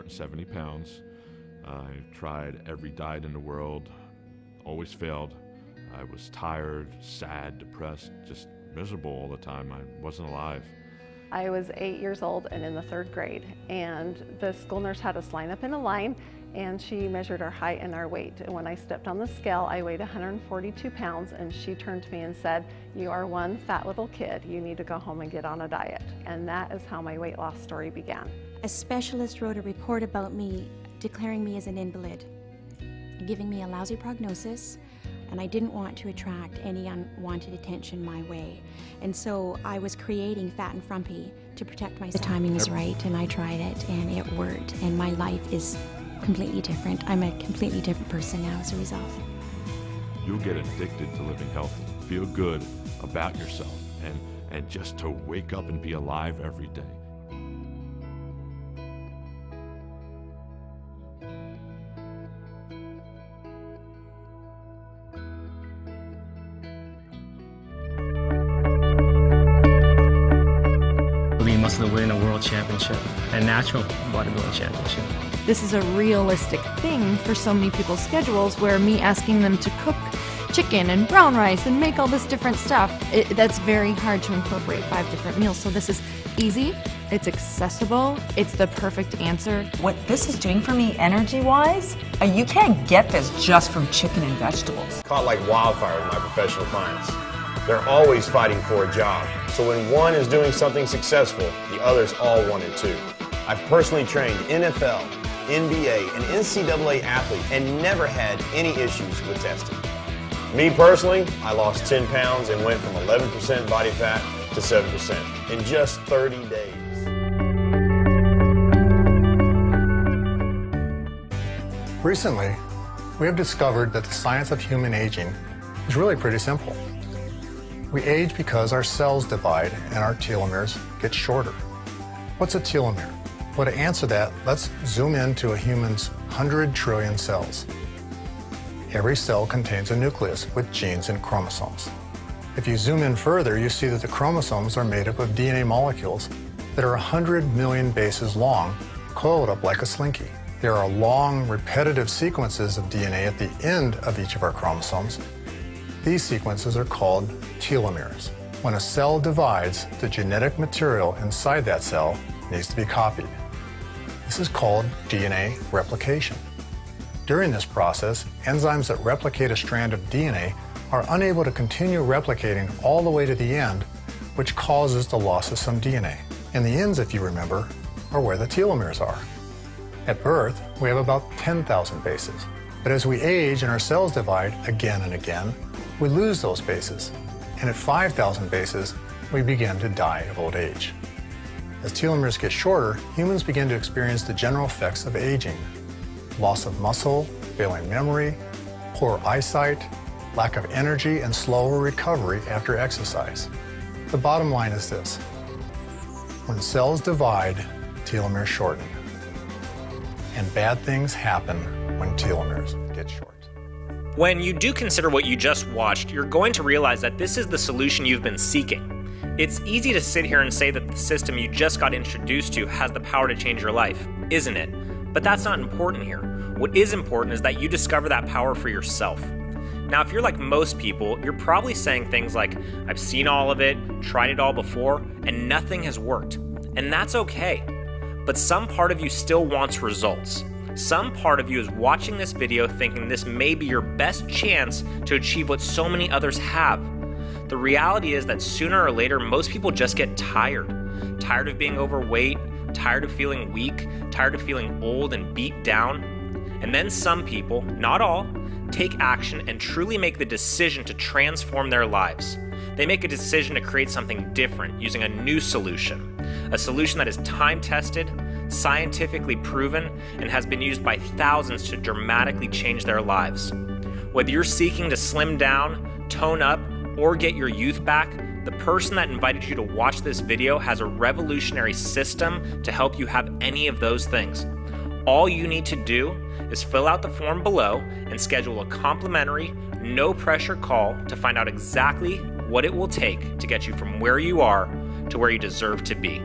170 pounds. I tried every diet in the world, always failed. I was tired, sad, depressed, just miserable all the time. I wasn't alive. I was 8 years old and in the 3rd grade, and the school nurse had us line up in a line, and she measured our height and our weight. And when I stepped on the scale, I weighed 142 pounds, and she turned to me and said, "You are one fat little kid. You need to go home and get on a diet." And that is how my weight loss story began. A specialist wrote a report about me, declaring me as an invalid, giving me a lousy prognosis, and I didn't want to attract any unwanted attention my way. And so I was creating Fat and Frumpy to protect myself. The timing was right, and I tried it, and it worked, and my life is completely different. I'm a completely different person now as a result. You'll get addicted to living healthy, feel good about yourself, and just to wake up and be alive every day. To win a world championship, a natural bodybuilding championship. This is a realistic thing for so many people's schedules, where me asking them to cook chicken and brown rice and make all this different stuff, that's very hard to incorporate 5 different meals. So this is easy, it's accessible, it's the perfect answer. What this is doing for me energy-wise, you can't get this just from chicken and vegetables. Caught like wildfire with my professional clients. They're always fighting for a job. So when one is doing something successful, the others all want it too. I've personally trained NFL, NBA, and NCAA athletes and never had any issues with testing. Me personally, I lost 10 pounds and went from 11% body fat to 7% in just 30 days. Recently, we have discovered that the science of human aging is really pretty simple. We age because our cells divide and our telomeres get shorter. What's a telomere? Well, to answer that, let's zoom into a human's 100 trillion cells. Every cell contains a nucleus with genes and chromosomes. If you zoom in further, you see that the chromosomes are made up of DNA molecules that are 100 million bases long, coiled up like a slinky. There are long, repetitive sequences of DNA at the end of each of our chromosomes. These sequences are called telomeres. When a cell divides, the genetic material inside that cell needs to be copied. This is called DNA replication. During this process, enzymes that replicate a strand of DNA are unable to continue replicating all the way to the end, which causes the loss of some DNA. And the ends, if you remember, are where the telomeres are. At birth, we have about 10,000 bases. But as we age and our cells divide again and again, we lose those bases, and at 5,000 bases, we begin to die of old age. As telomeres get shorter, humans begin to experience the general effects of aging: loss of muscle, failing memory, poor eyesight, lack of energy, and slower recovery after exercise. The bottom line is this: when cells divide, telomeres shorten, and bad things happen when telomeres get short. When you do consider what you just watched, you're going to realize that this is the solution you've been seeking. It's easy to sit here and say that the system you just got introduced to has the power to change your life, isn't it? But that's not important here. What is important is that you discover that power for yourself. Now, if you're like most people, you're probably saying things like, "I've seen all of it, tried it all before, and nothing has worked." And that's okay. But some part of you still wants results. Some part of you is watching this video thinking this may be your best chance to achieve what so many others have. The reality is that sooner or later, most people just get tired. Tired of being overweight, tired of feeling weak, tired of feeling old and beat down. And then some people, not all, take action and truly make the decision to transform their lives. They make a decision to create something different using a new solution. A solution that is time-tested, scientifically proven, and has been used by thousands to dramatically change their lives. Whether you're seeking to slim down, tone up, or get your youth back, the person that invited you to watch this video has a revolutionary system to help you have any of those things. All you need to do is fill out the form below and schedule a complimentary, no-pressure call to find out exactly what it will take to get you from where you are to where you deserve to be.